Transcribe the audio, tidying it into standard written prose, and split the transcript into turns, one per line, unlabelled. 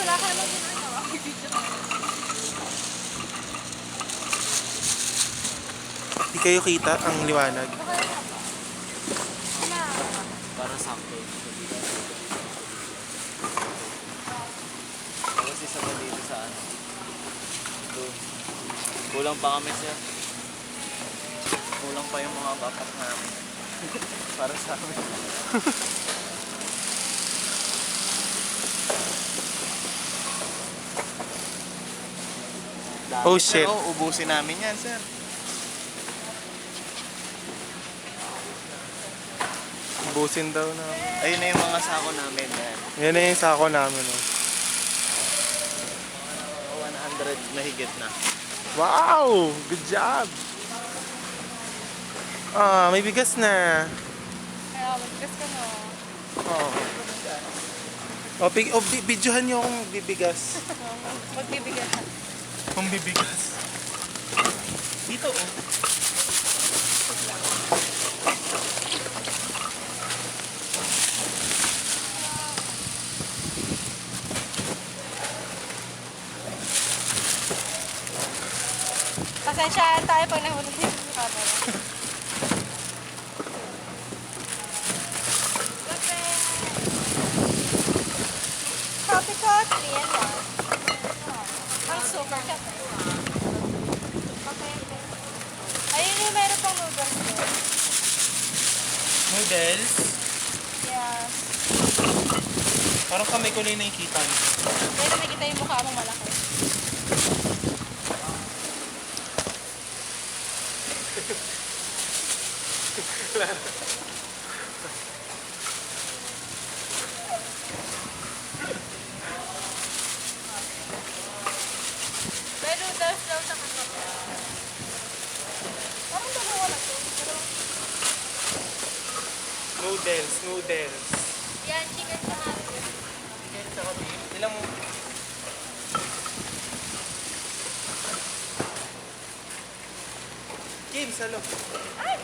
wala ka namang ginagawa. Video ka.
Di kayo kita ang liwanag.
Para sakto. Tapos isa pa dito sa ano. Doon. Kulang pa kami sir. Kulang pa yung mga backpack namin. Para sa amin. Dami,
Oh, shit.
Pero ubusin namin yan sir.
Busin daw na.
Ayun na yung mga sako namin. Yan.
Yan na yung sako namin. Oh.
100 mahigit na.
Wow! Good job! Ah, may bigas na.
Kaya, magkas ka no.
Oh. Videohan niyo akong bibigas.
Magbibigyan ka.
Kung bibigas. Dito oh.
Pasensyaan tayo pag nahulog yung camera. Coffee ko, 3 and 1. Ang super cafe. Okay. Ayun yung meron pang noodles ko.
Noodles.
Yes.
Parang kamay ko na yung nakikita niyo.
Pero nakikita yung mukha mong malaki. May noodles daw sa kanila. Parang dalawa na to. Pero
Noodles.
yan, chicken sa hapon.
Ilang mo? Kim, salo.
Ay!